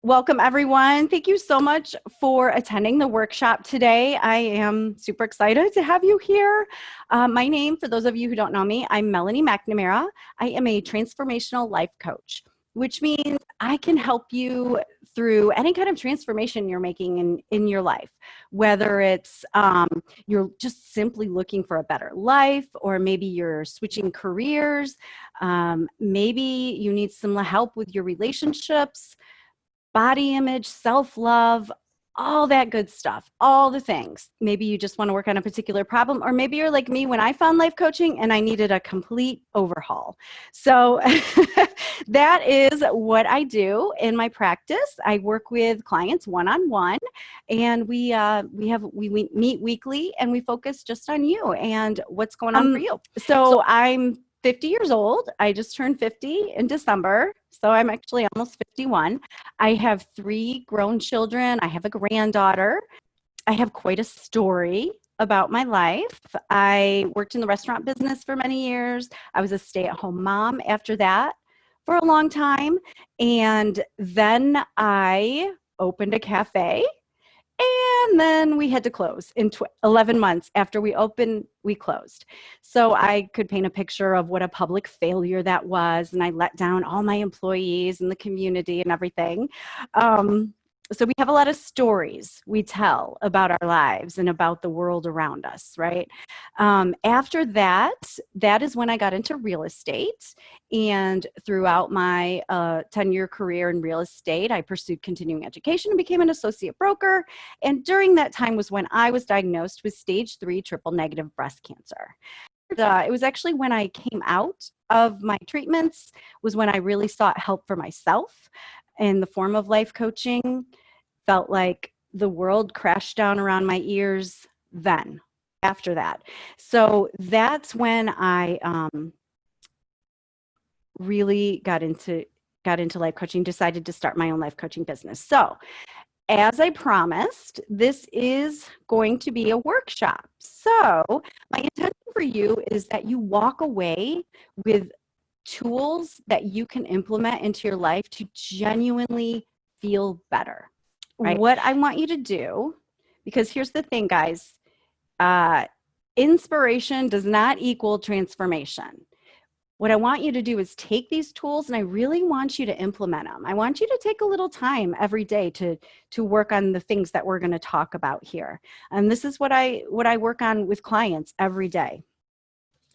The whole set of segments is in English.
Welcome, everyone. Thank you so much for attending the workshop today. I am super excited to have you here. My name, for those of you who don't know me, I'm Melanie McNamara. I am a transformational life coach, which means I can help you through any kind of transformation you're making in your life, whether it's you're just simply looking for a better life, or maybe you're switching careers, maybe you need some help with your relationships, body image, self-love, all that good stuff, all the things. Maybe you just want to work on a particular problem, or maybe you're like me when I found life coaching and I needed a complete overhaul. So that is what I do in my practice. I work with clients one-on-one, and we meet weekly, and we focus just on you and what's going on for you. So I'm 50 years old. I just turned 50 in December. So I'm actually almost 51. I have 3 grown children. I have a granddaughter. I have quite a story about my life. I worked in the restaurant business for many years. I was a stay-at-home mom after that for a long time. And then I opened a cafe. And then we had to close in 11 months after we opened, we closed. So I could paint a picture of what a public failure that was. And I let down all my employees and the community and everything. So we have a lot of stories we tell about our lives and about the world around us, right? After that, that is when I got into real estate. And throughout my 10-year career in real estate, I pursued continuing education and became an associate broker. And during that time was when I was diagnosed with stage 3 triple negative breast cancer. It was actually when I came out of my treatments was when I really sought help for myself in the form of life coaching. Felt like the world crashed down around my ears then, after that. So that's when I really got into life coaching, decided to start my own life coaching business. So as I promised, this is going to be a workshop. So my intention for you is that you walk away with tools that you can implement into your life to genuinely feel better, right? What I want you to do, because here's the thing, guys, inspiration does not equal transformation. What I want you to do is take these tools, and I really want you to implement them. I want you to take a little time every day to work on the things that we're going to talk about here. And this is what I work on with clients every day.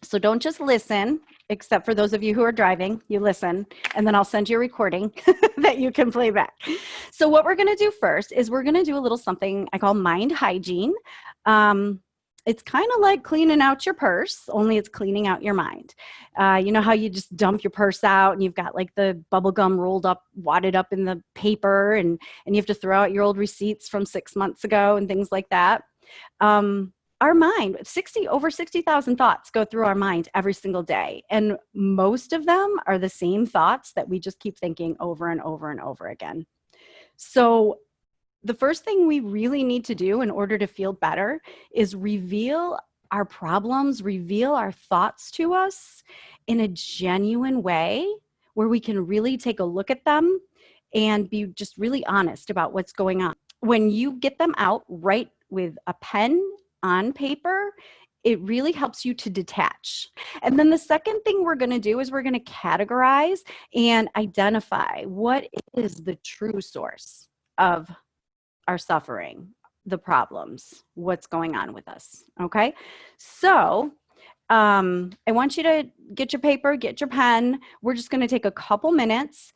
So don't just listen, except for those of you who are driving, you listen, and then I'll send you a recording that you can play back. So what we're going to do first is we're going to do a little something I call mind hygiene. It's kind of like cleaning out your purse, only it's cleaning out your mind. You know how you just dump your purse out and you've got like the bubble gum rolled up, wadded up in the paper, and you have to throw out your old receipts from 6 months ago and things like that. Our mind, over 60,000 thoughts go through our mind every single day. And most of them are the same thoughts that we just keep thinking over and over and over again. So the first thing we really need to do in order to feel better is reveal our problems, reveal our thoughts to us in a genuine way where we can really take a look at them and be just really honest about what's going on. When you get them out, write with a pen on paper, it really helps you to detach. And then the second thing we're going to do is we're going to categorize and identify what is the true source of our suffering, the problems, what's going on with us. Okay. So I want you to get your paper, get your pen. We're just going to take a couple minutes.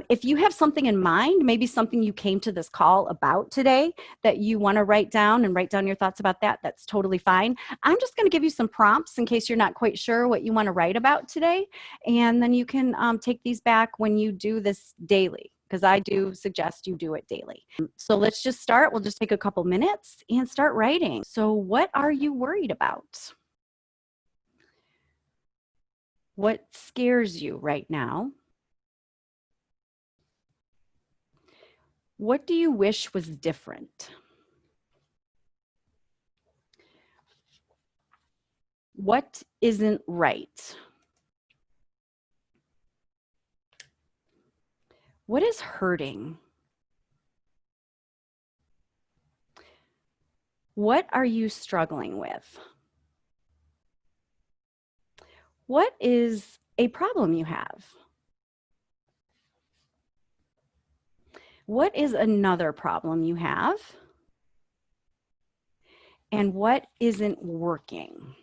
If you have something in mind, maybe something you came to this call about today that you want to write down your thoughts about that, that's totally fine. I'm just going to give you some prompts in case you're not quite sure what you want to write about today. And then you can take these back when you do this daily, because I do suggest you do it daily. So let's just start. We'll just take a couple minutes and start writing. So what are you worried about? What scares you right now? What do you wish was different? What isn't right? What is hurting? What are you struggling with? What is a problem you have? What is another problem you have? And what isn't working?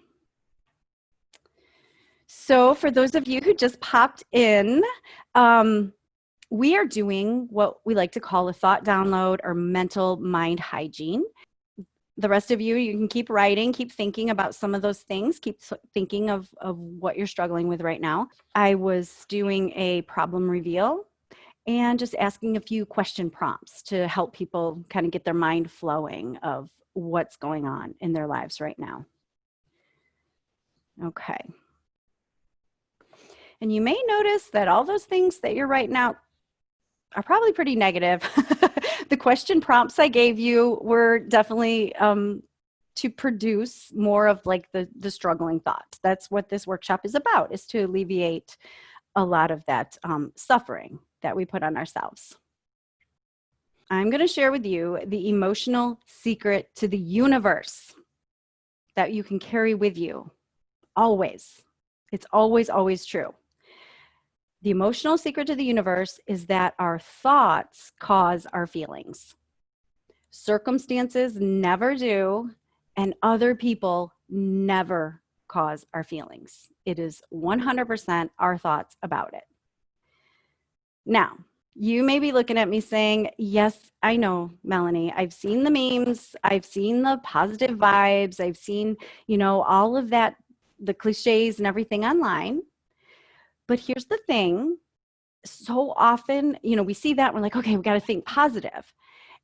So for those of you who just popped in, we are doing what we like to call a thought download or mental mind hygiene. The rest of you, you can keep writing, keep thinking about some of those things, keep thinking of what you're struggling with right now. I was doing a problem reveal and just asking a few question prompts to help people kind of get their mind flowing of what's going on in their lives right now. Okay. And you may notice that all those things that you're writing out are probably pretty negative. The question prompts I gave you were definitely to produce more of like the struggling thoughts. That's what this workshop is about, is to alleviate a lot of that suffering that we put on ourselves. I'm going to share with you the emotional secret to the universe that you can carry with you always. It's always, always true. The emotional secret to the universe is that our thoughts cause our feelings. Circumstances never do, and other people never cause our feelings. It is 100% our thoughts about it. Now, you may be looking at me saying, yes, I know, Melanie. I've seen the memes. I've seen the positive vibes. I've seen, all of that, the cliches and everything online. But here's the thing. So often, we see that, we're like, okay, we got to think positive.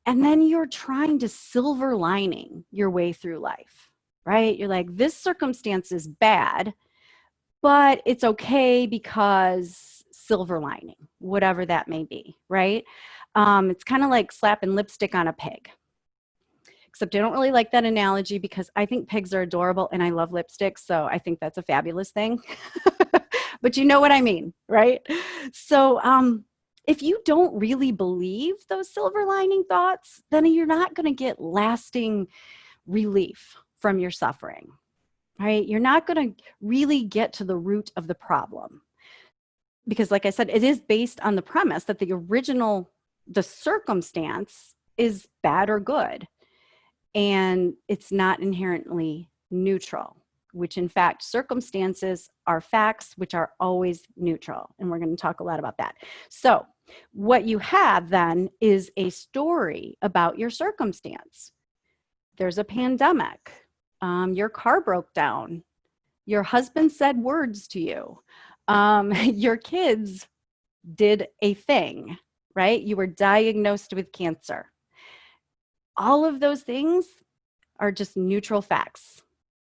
And then you're trying to silver lining your way through life, right? You're like, this circumstance is bad, but it's okay because silver lining, whatever that may be, right? It's kind of like slapping lipstick on a pig. Except I don't really like that analogy because I think pigs are adorable and I love lipstick. So I think that's a fabulous thing. But you know what I mean, right? So if you don't really believe those silver lining thoughts, then you're not going to get lasting relief from your suffering, right? You're not going to really get to the root of the problem. Because like I said, it is based on the premise that the circumstance is bad or good. And it's not inherently neutral, which in fact, circumstances are facts, which are always neutral. And we're going to talk a lot about that. So what you have then is a story about your circumstance. There's a pandemic. Your car broke down. Your husband said words to you. Your kids did a thing, right? You were diagnosed with cancer. All of those things are just neutral facts.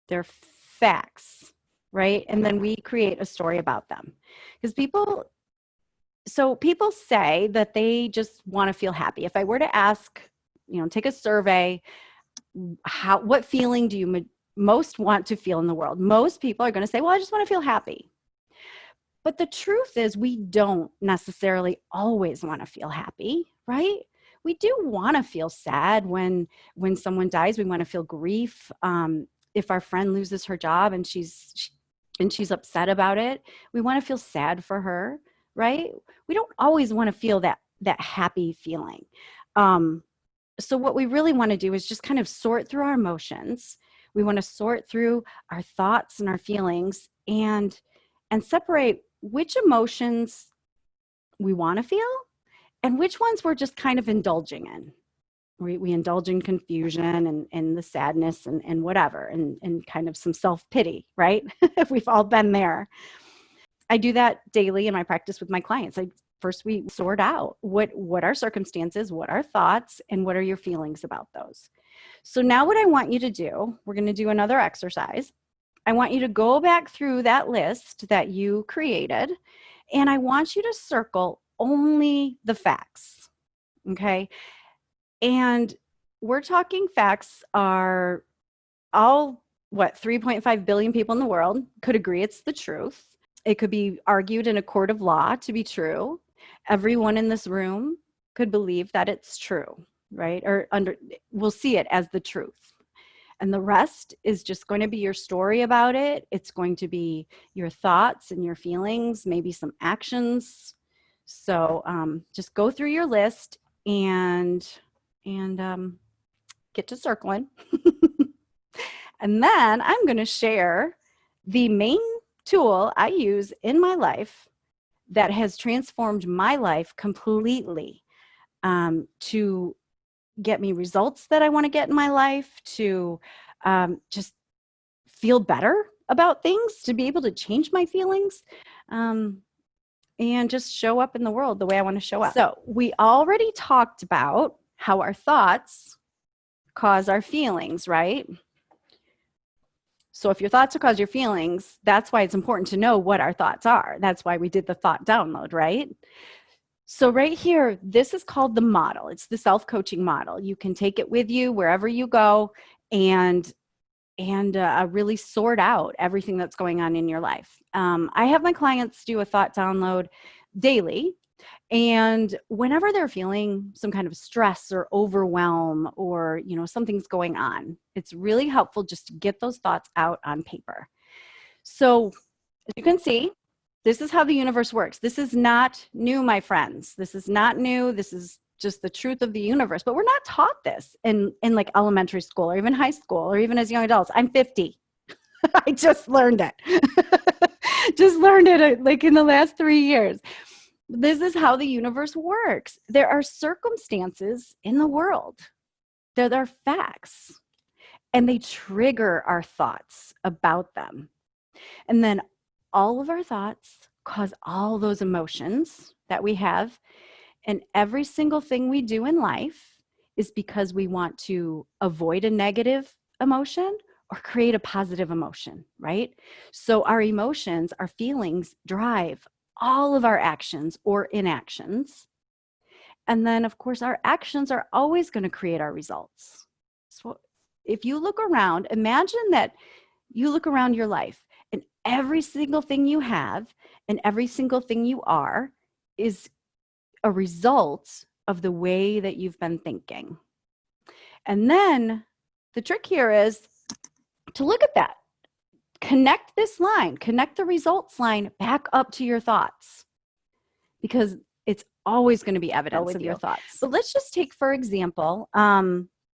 They're facts, right? And then we create a story about them. Because people say that they just want to feel happy. If I were to ask, take a survey, what feeling do you most want to feel in the world? Most people are going to say, well, I just want to feel happy. But the truth is we don't necessarily always want to feel happy, right? We do want to feel sad when someone dies. We want to feel grief. If our friend loses her job and she's upset about it, we want to feel sad for her, right? We don't always want to feel that happy feeling. So what we really want to do is just kind of sort through our emotions. We want to sort through our thoughts and our feelings and separate which emotions we want to feel and which ones we're just kind of indulging in. We indulge in confusion and the sadness and whatever, and kind of some self-pity, right? We've all been there. I do that daily in my practice with my clients. First, we sort out what are circumstances, what are thoughts, and what are your feelings about those. So now what I want you to do, we're going to do another exercise. I want you to go back through that list that you created, and I want you to circle only the facts, okay? And we're talking facts are all, 3.5 billion people in the world could agree it's the truth. It could be argued in a court of law to be true. Everyone in this room could believe that it's true, right? Or we'll see it as the truth. And the rest is just going to be your story about it. It's going to be your thoughts and your feelings, maybe some actions. So just go through your list and get to circling. And then I'm going to share the main tool I use in my life that has transformed my life completely, to get me results that I want to get in my life, to just feel better about things, to be able to change my feelings, and just show up in the world the way I want to show up. So we already talked about how our thoughts cause our feelings, right? So if your thoughts cause your feelings, that's why it's important to know what our thoughts are. That's why we did the thought download, right? So right here, this is called the model. It's the self-coaching model. You can take it with you wherever you go and really sort out everything that's going on in your life. I have my clients do a thought download daily. And whenever they're feeling some kind of stress or overwhelm, or, something's going on, it's really helpful just to get those thoughts out on paper. So as you can see, this is how the universe works. This is not new, my friends. This is not new. This is just the truth of the universe. But we're not taught this in like elementary school or even high school or even as young adults. I'm 50. I just learned it. Just learned it like in the last 3 years. This is how the universe works. There are circumstances in the world. There are facts, and they trigger our thoughts about them. And then all of our thoughts cause all those emotions that we have. And every single thing we do in life is because we want to avoid a negative emotion or create a positive emotion, right? So our emotions, our feelings drive all of our actions or inactions. And then, of course, our actions are always going to create our results. So if you look around, imagine that you look around your life and every single thing you have and every single thing you are is a result of the way that you've been thinking. And then the trick here is to look at that. Connect this line, connect the results line back up to your thoughts, because it's always going to be evidence of your thoughts. But let's just take, for example,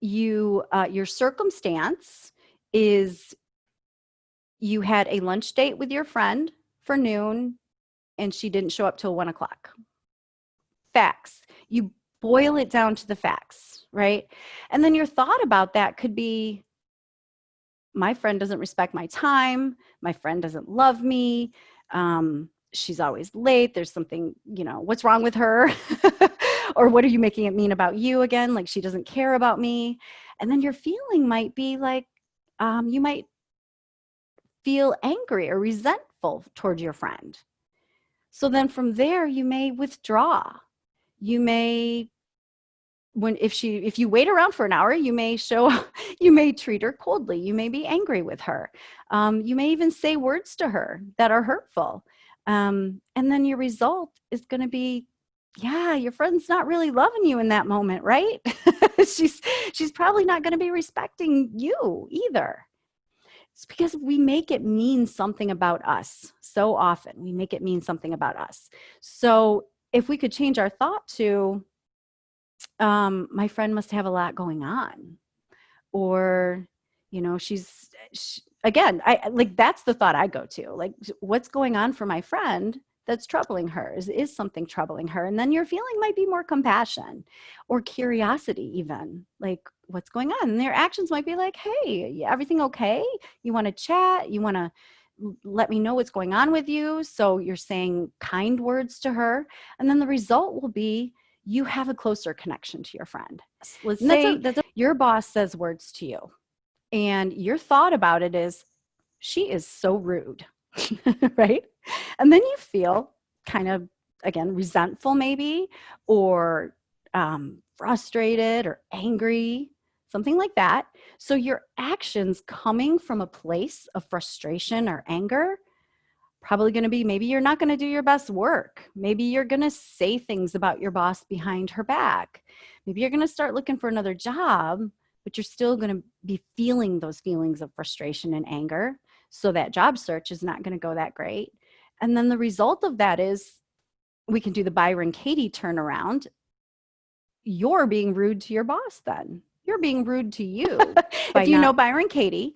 your circumstance is you had a lunch date with your friend for noon and she didn't show up till 1 o'clock. Facts. You boil it down to the facts, right? And then your thought about that could be, my friend doesn't respect my time. My friend doesn't love me. She's always late. There's something, what's wrong with her? Or what are you making it mean about you again? Like she doesn't care about me. And then your feeling might be like, you might feel angry or resentful toward your friend. So then from there, you may withdraw. You may, if you wait around for an hour, you may treat her coldly. You may be angry with her. You may even say words to her that are hurtful. And then your result is going to be, your friend's not really loving you in that moment, right? she's probably not going to be respecting you either. It's because we make it mean something about us. So often we make it mean something about us. So if we could change our thought to, my friend must have a lot going on, or, again, I like, that's the thought I go to, like, what's going on for my friend that's troubling her? Is something troubling her? And then your feeling might be more compassion or curiosity, even like, what's going on? And their actions might be like, hey, everything okay? You want to chat? You want to let me know what's going on with you? So you're saying kind words to her. And then the result will be, you have a closer connection to your friend. Let's say your boss says words to you, and your thought about it is, she is so rude, right? And then you feel kind of, again, resentful maybe, or frustrated or angry, something like that. So your actions coming from a place of frustration or anger, probably going to be, maybe you're not going to do your best work. Maybe you're going to say things about your boss behind her back. Maybe you're going to start looking for another job but you're still going to be feeling those feelings of frustration and anger. So that job search is not going to go that great. And then the result of that is we can do the Byron Katie turnaround. You're being rude to your boss then. You're being rude to you. If you know Byron Katie,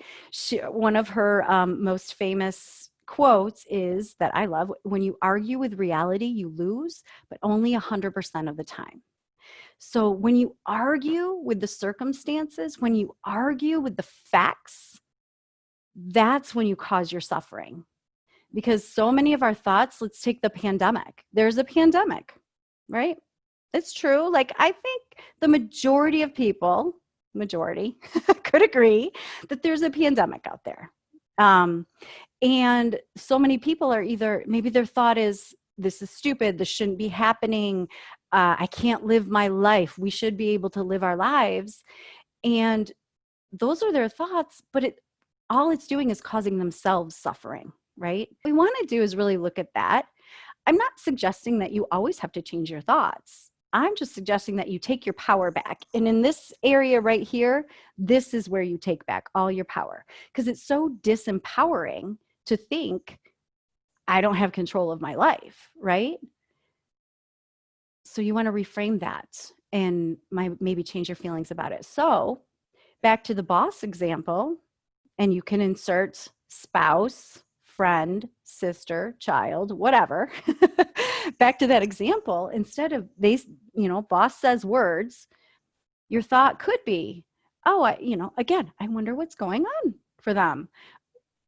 one of her most famous quotes is that I love: when you argue with reality, you lose, but only 100% of the time. So when you argue with the circumstances, when you argue with the facts, that's when you cause your suffering. Because so many of our thoughts, let's take the pandemic. There's a pandemic, right? It's true. Like, I think the majority of people, could agree that there's a pandemic out there. And so many people are either, maybe their thought is, this is stupid, this shouldn't be happening, I can't live my life, we should be able to live our lives. And those are their thoughts, but all it's doing is causing themselves suffering, right? What we want to do is really look at that. I'm not suggesting that you always have to change your thoughts. I'm just suggesting that you take your power back. And in this area right here, this is where you take back all your power, because it's so disempowering to think I don't have control of my life, right? So you want to reframe that and maybe change your feelings about it. So back to the boss example, and you can insert spouse, friend, sister, child, whatever. Back to that example, instead of boss says words, your thought could be, oh, again, I wonder what's going on for them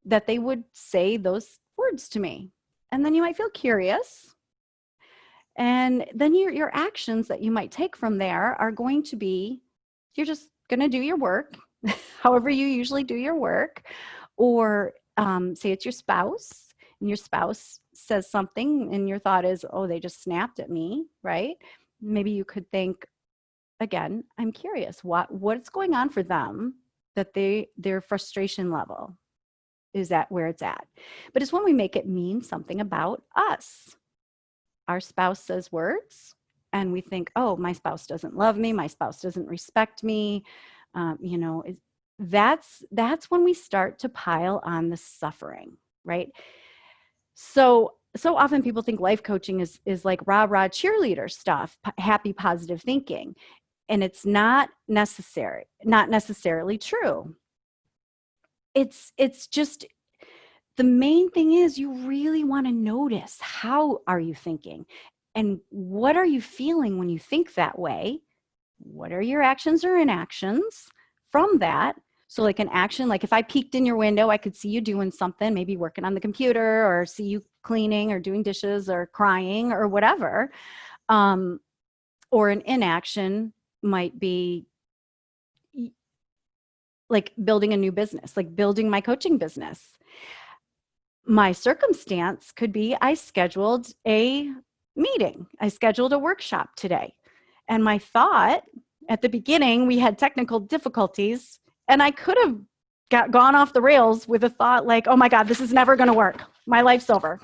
that they would say those words to me. And then you might feel curious. And then your actions that you might take from there are going to be, you're just going to do your work, however you usually do your work, or say it's your spouse, and your spouse says something and your thought is, oh, they just snapped at me, right? Maybe you could think, again, I'm curious, what's going on for them that their frustration level is at where it's at. But it's when we make it mean something about us. Our spouse says words and we think, oh, my spouse doesn't love me, my spouse doesn't respect me, that's when we start to pile on the suffering, right? So often people think life coaching is like rah-rah cheerleader stuff, happy, positive thinking. And it's not necessarily true. It's just, the main thing is you really want to notice, how are you thinking? And what are you feeling when you think that way? What are your actions or inactions from that? So like an action, like if I peeked in your window, I could see you doing something, maybe working on the computer, or see you cleaning or doing dishes or crying or whatever. Or an inaction might be like building a new business, like building my coaching business. My circumstance could be I scheduled a meeting. I scheduled a workshop today. And my thought at the beginning, we had technical difficulties, and I could have gone off the rails with a thought like, oh my God, this is never going to work. My life's over.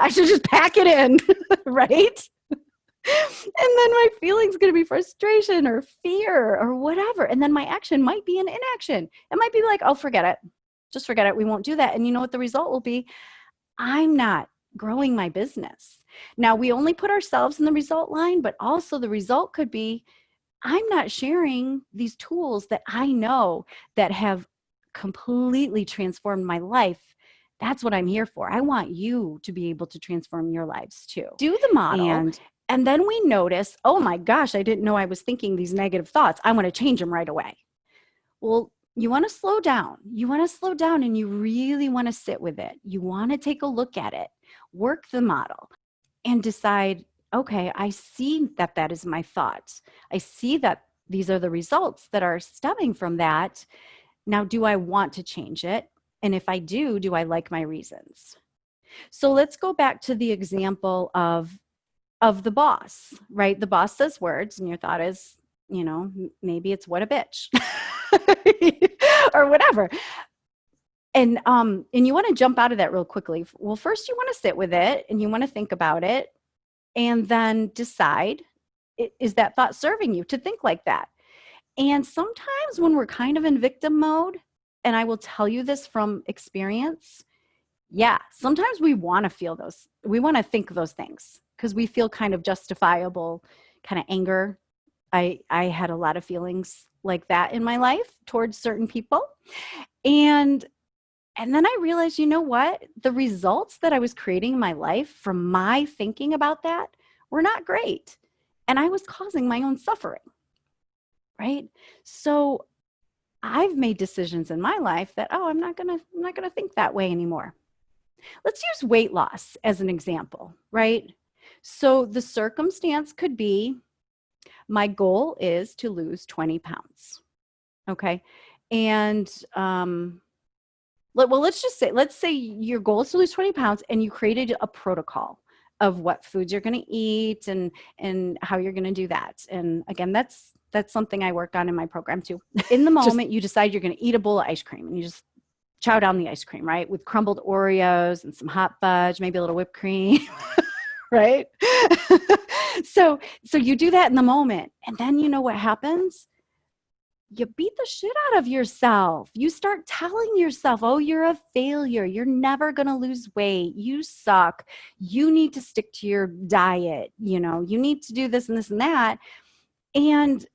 I should just pack it in, right? And then my feeling's going to be frustration or fear or whatever. And then my action might be an inaction. It might be like, oh, forget it. Just forget it. We won't do that. And you know what the result will be? I'm not growing my business. Now, we only put ourselves in the result line, but also the result could be, I'm not sharing these tools that I know that have completely transformed my life. That's what I'm here for. I want you to be able to transform your lives too. Do the model. And then we notice, oh my gosh, I didn't know I was thinking these negative thoughts. I want to change them right away. Well, you want to slow down. You want to slow down, and you really want to sit with it. You want to take a look at it, work the model, and decide, okay, I see that is my thought. I see that these are the results that are stemming from that. Now, do I want to change it? And if I do I like my reasons? So let's go back to the example of the boss, right? The boss says words, and your thought is, maybe it's what a bitch or whatever. And you want to jump out of that real quickly. Well, first you want to sit with it and you want to think about it, and then decide, is that thought serving you to think like that? And sometimes when we're kind of in victim mode, and I will tell you this from experience, yeah, sometimes we want to feel those, we want to think those things because we feel kind of justifiable, kind of anger. I had a lot of feelings like that in my life towards certain people. And then I realized, you know what? The results that I was creating in my life from my thinking about that were not great. And I was causing my own suffering, right? So I've made decisions in my life that, oh, I'm not going to think that way anymore. Let's use weight loss as an example, right? So the circumstance could be my goal is to lose 20 pounds. Okay. And, let's just say, let's say your goal is to lose 20 pounds and you created a protocol of what foods you're going to eat and how you're going to do that. And again, that's something I work on in my program too. In the moment, you decide you're going to eat a bowl of ice cream and you just chow down the ice cream, right? With crumbled Oreos and some hot fudge, maybe a little whipped cream, right? So you do that in the moment. And then you know what happens? You beat the shit out of yourself. You start telling yourself, oh, you're a failure. You're never going to lose weight. You suck. You need to stick to your diet. You know, you need to do this and this and that. And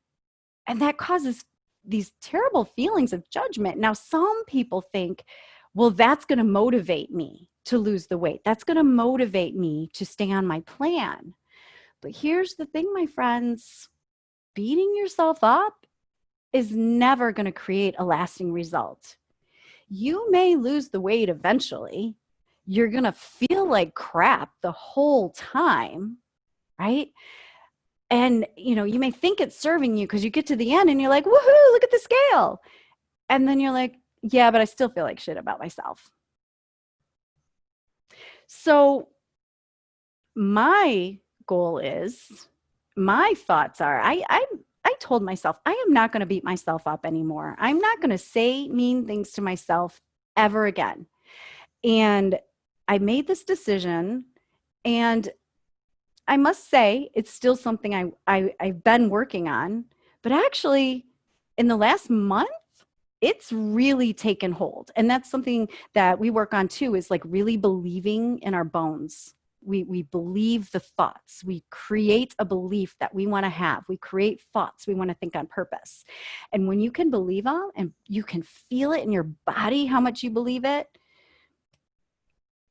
that causes these terrible feelings of judgment. Now, some people think, well, that's going to motivate me to lose the weight. That's going to motivate me to stay on my plan. But here's the thing, my friends, beating yourself up is never going to create a lasting result. You may lose the weight eventually. You're going to feel like crap the whole time, right? And, you know, you may think it's serving you because you get to the end and you're like, woohoo, look at the scale. And then you're like, yeah, but I still feel like shit about myself. So my goal is, my thoughts are, I told myself, I am not going to beat myself up anymore. I'm not going to say mean things to myself ever again. And I made this decision, and I must say it's still something I've been working on, but actually in the last month, it's really taken hold. And that's something that we work on too, is like really believing in our bones. We believe the thoughts. We create a belief that we want to have. We create thoughts we want to think on purpose. And when you can believe them and you can feel it in your body, how much you believe it,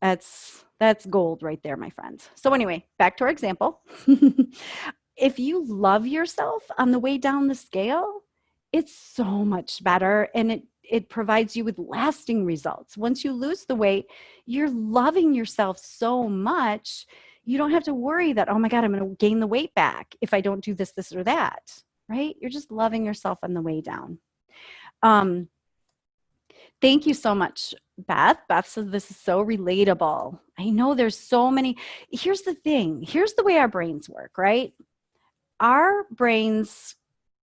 that's gold right there, my friends. So anyway, back to our example. If you love yourself on the way down the scale, it's so much better, and it provides you with lasting results. Once you lose the weight, you're loving yourself so much, you don't have to worry that, oh my God, I'm going to gain the weight back if I don't do this, this, or that, right? You're just loving yourself on the way down. Thank you so much, Beth. Beth says this is so relatable. I know there's so many. Here's the thing. Here's the way our brains work, right? Our brains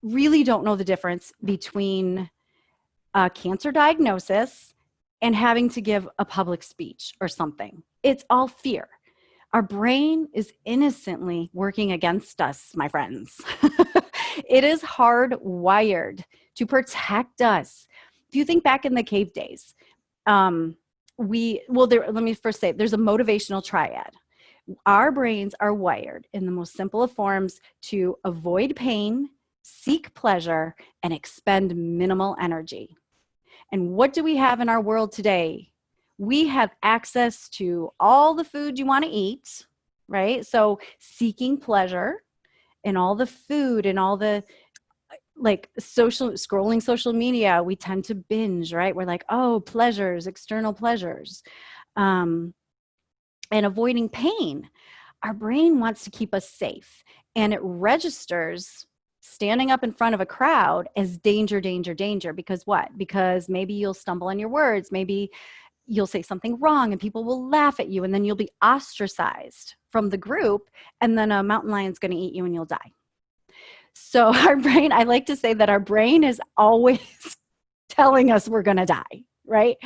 really don't know the difference between a cancer diagnosis and having to give a public speech or something. It's all fear. Our brain is innocently working against us, my friends. It is hardwired to protect us. If you think back in the cave days, let me first say, there's a motivational triad. Our brains are wired in the most simple of forms to avoid pain, seek pleasure, and expend minimal energy. And what do we have in our world today? We have access to all the food you want to eat, right? So seeking pleasure and all the food and all the scrolling social media, we tend to binge, right? We're like, oh, pleasures, external pleasures, and avoiding pain. Our brain wants to keep us safe, and it registers standing up in front of a crowd as danger, danger, danger. Because what? Because maybe you'll stumble on your words. Maybe you'll say something wrong and people will laugh at you, and then you'll be ostracized from the group, and then a mountain lion's going to eat you and you'll die. So our brain, I like to say that our brain is always telling us we're going to die, right?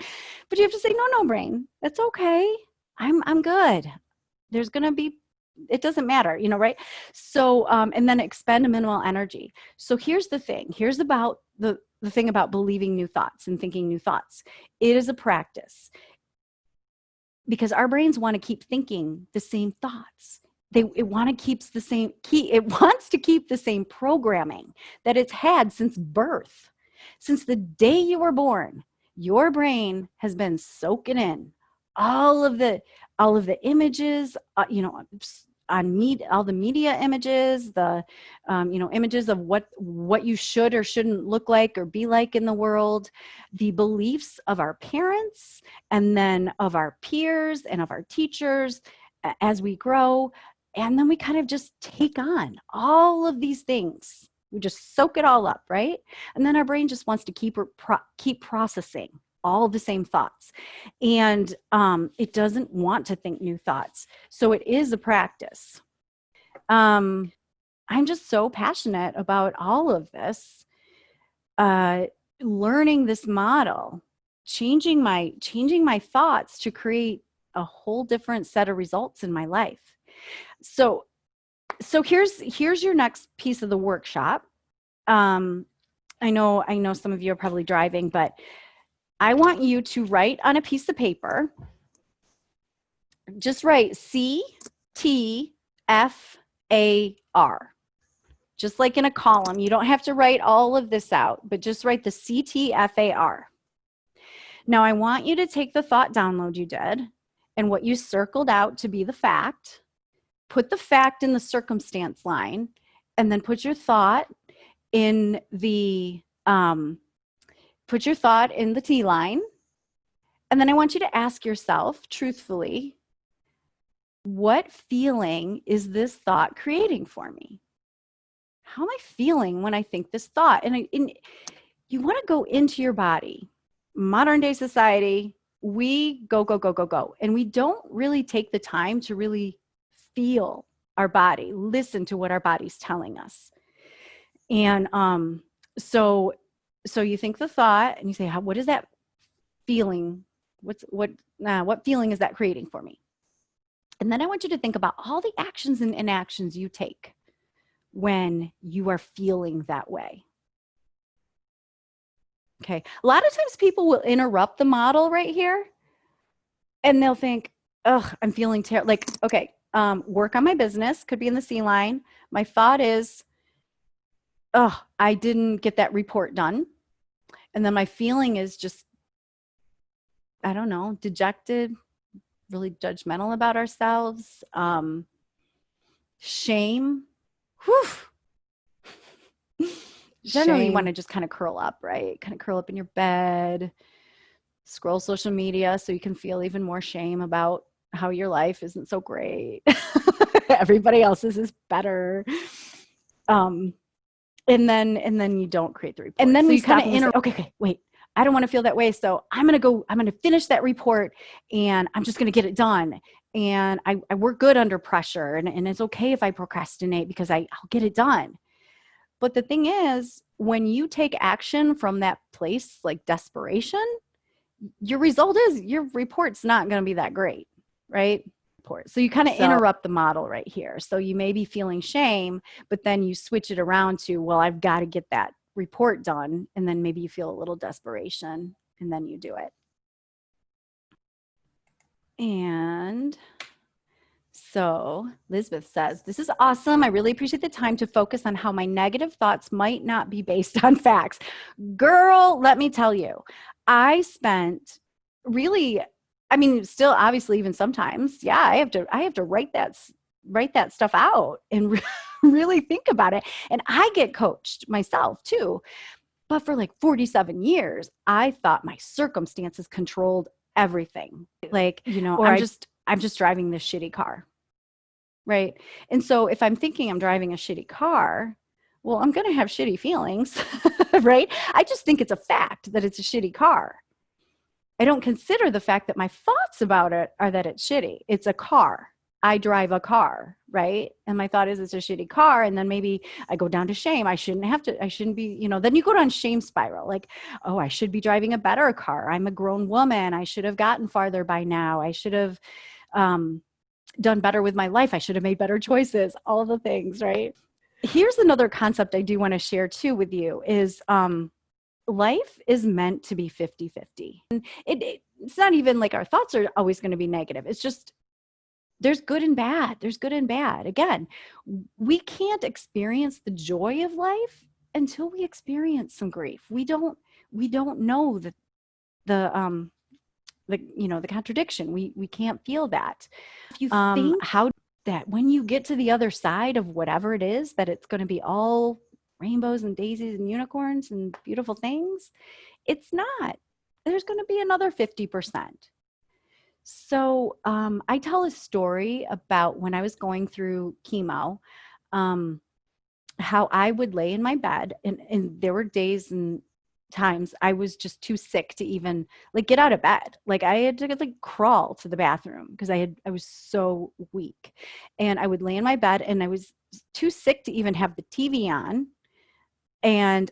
But you have to say, no, brain, it's okay. I'm good. There's going to be it doesn't matter, right? So, and then expend minimal energy. So here's the thing. Here's about the thing about believing new thoughts and thinking new thoughts. It is a practice because our brains want to keep thinking the same thoughts. It wants to keep the same programming that it's had since birth. Since the day you were born, your brain has been soaking in all of the images, on all the media images, the images of what you should or shouldn't look like or be like in the world, the beliefs of our parents, and then of our peers and of our teachers as we grow. And then we kind of just take on all of these things. We just soak it all up, right? And then our brain just wants to keep processing all the same thoughts. And it doesn't want to think new thoughts. So it is a practice. I'm just so passionate about all of this, learning this model, changing my thoughts to create a whole different set of results in my life. So here's your next piece of the workshop. I know some of you are probably driving, but I want you to write on a piece of paper, just write CTFAR, just like in a column. You don't have to write all of this out, but just write the CTFAR. Now I want you to take the thought download you did and what you circled out to be the fact, put the fact in the circumstance line, and then put your thought in the T line. And then I want you to ask yourself truthfully, what feeling is this thought creating for me? How am I feeling when I think this thought? And you want to go into your body. Modern day society, we go. And we don't really take the time to really feel our body, listen to what our body's telling us. And so you think the thought and you say, what is that feeling? What feeling is that creating for me? And then I want you to think about all the actions and inactions you take when you are feeling that way. Okay. A lot of times people will interrupt the model right here and they'll think, I'm feeling terrible. Like, okay, work on my business could be in the C line. My thought is, I didn't get that report done. And then my feeling is just, I don't know, dejected, really judgmental about ourselves, shame. Whew. Generally, you want to just kind of curl up, right? Kind of curl up in your bed, scroll social media so you can feel even more shame about how your life isn't so great. Everybody else's is better. And then you don't create the report. And then so you kind of okay, wait. I don't want to feel that way. So I'm going to finish that report and I'm just going to get it done. And I work good under pressure and it's okay if I procrastinate because I'll get it done. But the thing is, when you take action from that place, like desperation, your result is your report's not going to be that great, right? So you kind of interrupt the model right here. So you may be feeling shame, but then you switch it around to, well, I've got to get that report done. And then maybe you feel a little desperation and then you do it. And so Elizabeth says, this is awesome. I really appreciate the time to focus on how my negative thoughts might not be based on facts. Girl, let me tell you, I spent really, still obviously even sometimes, yeah, I have to write that stuff out and really think about it. And I get coached myself too. But for like 47 years, I thought my circumstances controlled everything. Like, or I'm just driving this shitty car. Right. And so if I'm thinking I'm driving a shitty car, well, I'm going to have shitty feelings, right? I just think it's a fact that it's a shitty car. I don't consider the fact that my thoughts about it are that it's shitty. It's a car. I drive a car, right? And my thought is it's a shitty car. And then maybe I go down to shame. I shouldn't be, then you go down shame spiral. Like, oh, I should be driving a better car. I'm a grown woman. I should have gotten farther by now. I should have, done better with my life. I should have made better choices, all the things, right? Here's another concept I do want to share too with you is life is meant to be 50-50. And it's not even like our thoughts are always going to be negative. It's just there's good and bad. There's good and bad. Again, we can't experience the joy of life until we experience some grief. We don't know the contradiction. We can't feel that. If you think how that when you get to the other side of whatever it is, that it's going to be all rainbows and daisies and unicorns and beautiful things, it's not. There's going to be another 50%. So I tell a story about when I was going through chemo, how I would lay in my bed, and there were days and times I was just too sick to even like get out of bed. Like I had to like crawl to the bathroom because I was so weak. And I would lay in my bed and I was too sick to even have the TV on. And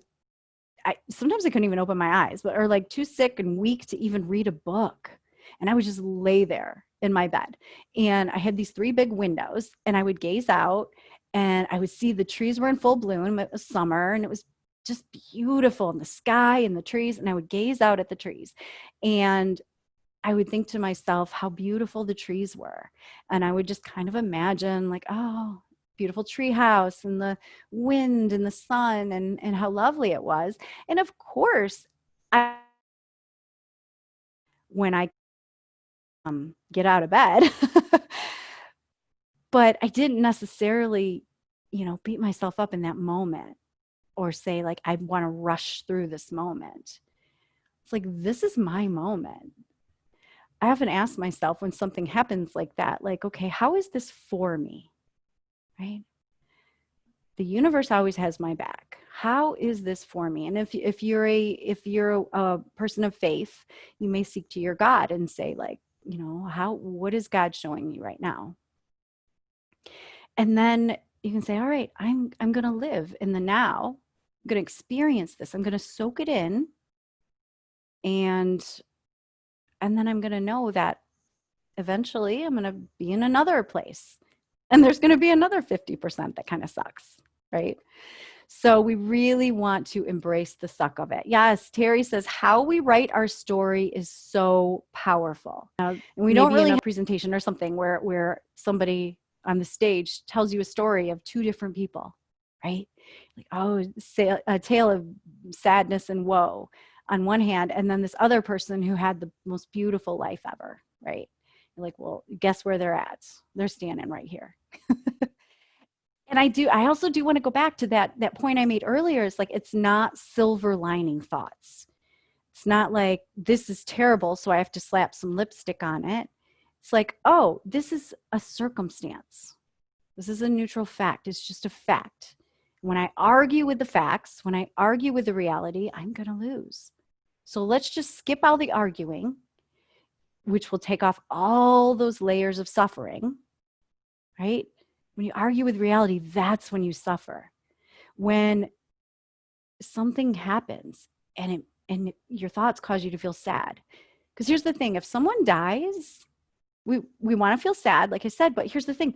sometimes I couldn't even open my eyes, or like too sick and weak to even read a book. And I would just lay there in my bed. And I had these 3 big windows and I would gaze out and I would see the trees were in full bloom. It was summer and it was just beautiful in the sky and the trees. And I would gaze out at the trees and I would think to myself how beautiful the trees were. And I would just kind of imagine like, oh, beautiful tree house and the wind and the sun and how lovely it was. And of course, when I get out of bed, but I didn't necessarily, beat myself up in that moment or say like, I want to rush through this moment. It's like, this is my moment. I often ask myself when something happens like that, like, okay, how is this for me? Right? The universe always has my back. How is this for me? And if you're a person of faith, you may seek to your God and say like, what is God showing me right now? And then you can say, all right, I'm going to live in the now. I'm going to experience this. I'm going to soak it in. And then I'm going to know that eventually I'm going to be in another place. And there's going to be another 50% that kind of sucks, right? So we really want to embrace the suck of it. Yes, Terry says, how we write our story is so powerful. And we don't really have a presentation or something where somebody on the stage tells you a story of 2 different people, right? Like, oh, say a tale of sadness and woe on one hand, and then this other person who had the most beautiful life ever, right? You're like, well, guess where they're at? They're standing right here. And I also do want to go back to that point I made earlier. It's like, it's not silver lining thoughts. It's not like this is terrible, so I have to slap some lipstick on it. It's like, oh, this is a circumstance. This is a neutral fact. It's just a fact. When I argue with the facts, when I argue with the reality, I'm going to lose. So let's just skip all the arguing, which will take off all those layers of suffering, right? When you argue with reality, that's when you suffer. When something happens and your thoughts cause you to feel sad. Because here's the thing, if someone dies, we want to feel sad, like I said, but here's the thing.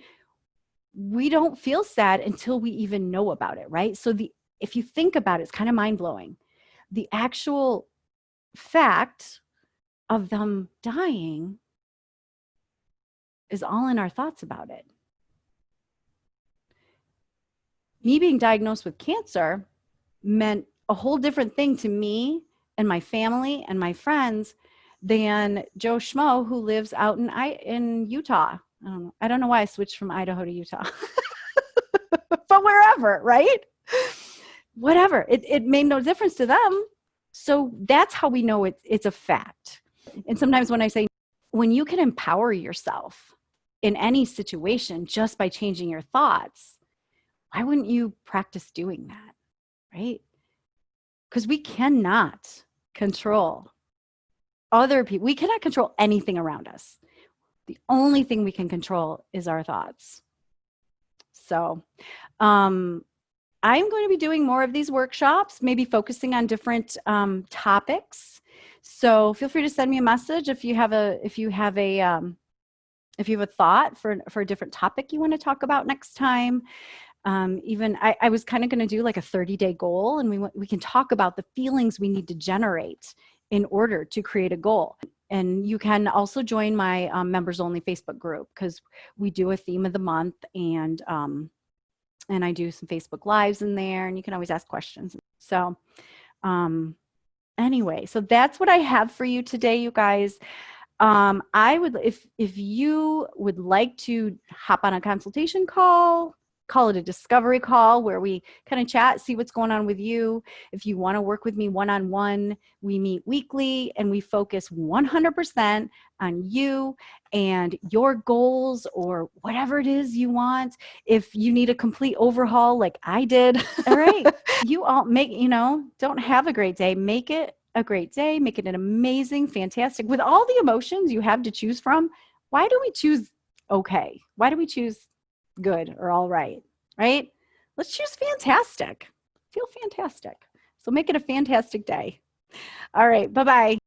We don't feel sad until we even know about it, right? So if you think about it, it's kind of mind-blowing. The actual fact of them dying is all in our thoughts about it. Me being diagnosed with cancer meant a whole different thing to me and my family and my friends than Joe Schmo who lives out in Utah. I don't know why I switched from Idaho to Utah, but wherever, right? Whatever. It made no difference to them. So that's how we know it's a fact. And sometimes when you can empower yourself in any situation just by changing your thoughts, why wouldn't you practice doing that, right? Because we cannot control other people. We cannot control anything around us. The only thing we can control is our thoughts. So I'm going to be doing more of these workshops, maybe focusing on different topics. So feel free to send me a message if you have a If you have a thought for a different topic you want to talk about next time, even I was kind of going to do like a 30-day goal, and we can talk about the feelings we need to generate in order to create a goal. And you can also join my members only Facebook group, because we do a theme of the month, and I do some Facebook lives in there, and you can always ask questions. So anyway, so that's what I have for you today, you guys. I would, if you would like to hop on a consultation call, call it a discovery call, where we kind of chat, see what's going on with you. If you want to work with me one-on-one, we meet weekly, and we focus 100% on you and your goals, or whatever it is you want. If you need a complete overhaul like I did, all right, you all don't have a great day. Make it a great day. Make it an amazing, fantastic. With all the emotions you have to choose from, why do we choose okay? Why do we choose good or all right? Right? Let's choose fantastic. Feel fantastic. So make it a fantastic day. All right. Bye-bye.